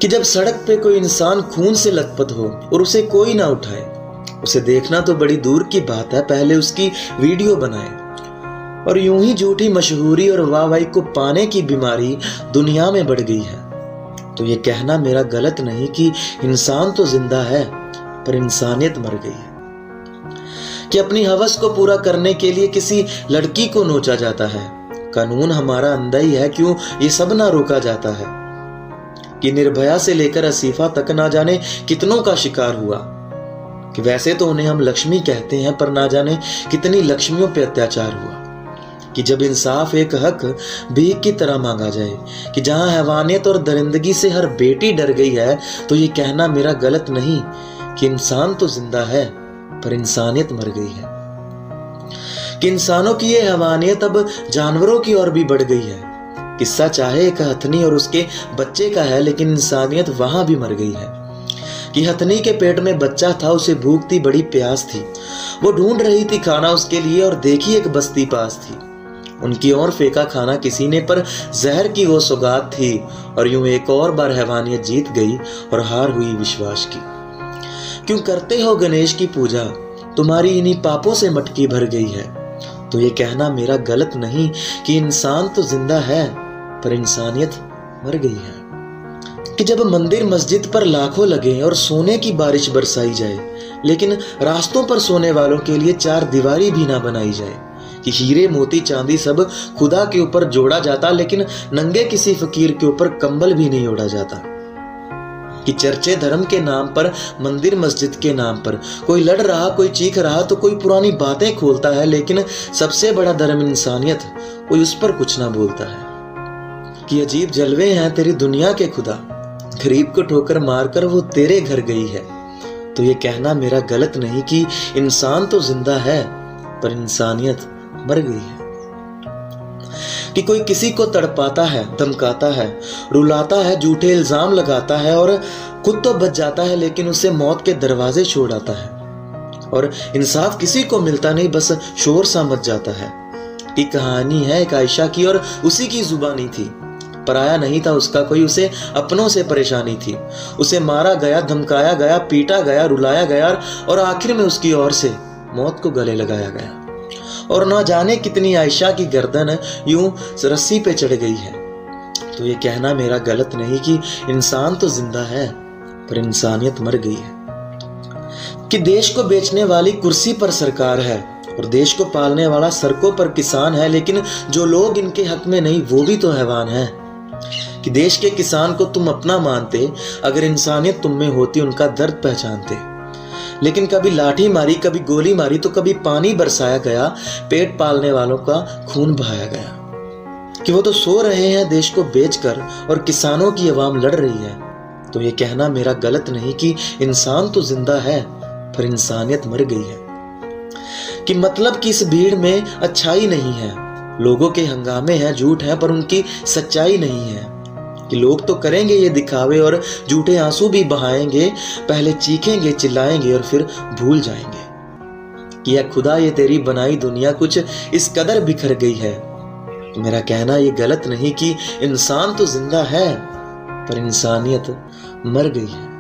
कि जब सड़क पे कोई इंसान खून से लथपथ हो और उसे कोई ना उठाए, उसे देखना तो बड़ी दूर की बात है, पहले उसकी वीडियो बनाए। और यूं ही झूठी मशहूरी और वाहवाही को पाने की बीमारी दुनिया में बढ़ गई है। तो ये कहना मेरा गलत नहीं कि इंसान तो जिंदा है पर इंसानियत मर गई है। कि अपनी हवस को पूरा करने के लिए किसी लड़की को नोचा जाता है, कानून हमारा अंधा ही है, क्यों ये सब ना रोका जाता है। कि निर्भया से लेकर असीफा तक ना जाने कितनों का शिकार हुआ। कि वैसे तो उन्हें हम लक्ष्मी कहते हैं, पर ना जाने कितनी लक्ष्मियों पे अत्याचार हुआ। कि जब इंसाफ एक हक भीख की तरह मांगा जाए, कि जहां हैवानियत और दरिंदगी से हर बेटी डर गई है, तो ये कहना मेरा गलत नहीं कि इंसान तो जिंदा है पर इंसानियत मर गई है। कि इंसानों की ये हैवानियत अब जानवरों की ओर भी बढ़ गई है। किस्सा चाहे एक हथनी और उसके बच्चे का है, लेकिन इंसानियत वहां भी मर गई है। कि हथनी के पेट में बच्चा था, उसे भूख थी, बड़ी प्यास थी, वो ढूंढ रही थी खाना उसके लिए, और देखी एक बस्ती पास थी, उनकी ओर फेंका खाना किसी ने, पर जहर की वो सौगात थी। और यूं एक और बार हैवानियत जीत गई और हार हुई विश्वास की। क्यों करते हो गणेश की पूजा, तुम्हारी इन्हीं पापों से मटकी भर गई है। तो ये कहना मेरा गलत नहीं कि इंसान तो जिंदा है पर इंसानियत मर गई है। कि जब मंदिर मस्जिद पर लाखों लगे और सोने की बारिश बरसाई जाए, लेकिन रास्तों पर सोने वालों के लिए चार दीवारी भी ना बनाई जाए। कि हीरे मोती चांदी सब खुदा के ऊपर जोड़ा जाता, लेकिन नंगे किसी फकीर के ऊपर कंबल भी नहीं ओढ़ा जाता। कि चर्चे धर्म के नाम पर, मंदिर मस्जिद के नाम पर कोई लड़ रहा, कोई चीख रहा, तो कोई पुरानी बातें खोलता है, लेकिन सबसे बड़ा धर्म इंसानियत, कोई उस पर कुछ ना बोलता है। कि अजीब जलवे हैं तेरी दुनिया के खुदा, गरीब को ठोकर मारकर वो तेरे घर गई है। तो ये कहना मेरा गलत नहीं कि इंसान तो जिंदा है पर इंसानियत मर गई है। कि कोई किसी को तड़पाता है, धमकाता है, रुलाता है, झूठे इल्जाम लगाता है और खुद तो बच जाता है, लेकिन उसे मौत के दरवाजे छोड़ आता है। और इंसाफ किसी को मिलता नहीं, बस शोर सा मच जाता है। कि कहानी है एक आयशा की और उसी की जुबानी थी, पराया नहीं था उसका कोई, उसे अपनों से परेशानी थी। उसे मारा गया, धमकाया गया, पीटा गया, रुलाया गया और आखिर में उसकी ओर से मौत को गले लगाया गया। और ना जाने कितनी आयशा की गर्दन यूं रस्सी पे चढ़ गई है। तो ये कहना मेरा गलत नहीं कि इंसान तो जिंदा है पर इंसानियत मर गई है। कि देश को बेचने वाली कुर्सी पर सरकार है और देश को पालने वाला सड़कों पर किसान है, लेकिन जो लोग इनके हक में नहीं, वो भी तो हैवान है। कि देश के किसान को तुम अपना मानते, अगर इंसानियत तुम में होती उनका दर्द पहचानते। लेकिन कभी लाठी मारी, कभी गोली मारी, तो कभी पानी बरसाया गया, पेट पालने वालों का खून बहाया गया। कि वो तो सो रहे हैं देश को बेचकर और किसानों की आवाम लड़ रही है। तो ये कहना मेरा गलत नहीं कि इंसान तो जिंदा है पर इंसानियत मर गई है। कि मतलब कि इस भीड़ में अच्छाई नहीं है, लोगों के हंगामे हैं, झूठ है, पर उनकी सच्चाई नहीं है। कि लोग तो करेंगे ये दिखावे और झूठे आंसू भी बहाएंगे, पहले चीखेंगे, चिल्लाएंगे और फिर भूल जाएंगे। कि या खुदा ये तेरी बनाई दुनिया कुछ इस कदर बिखर गई है। तो मेरा कहना ये गलत नहीं कि इंसान तो जिंदा है पर इंसानियत मर गई है।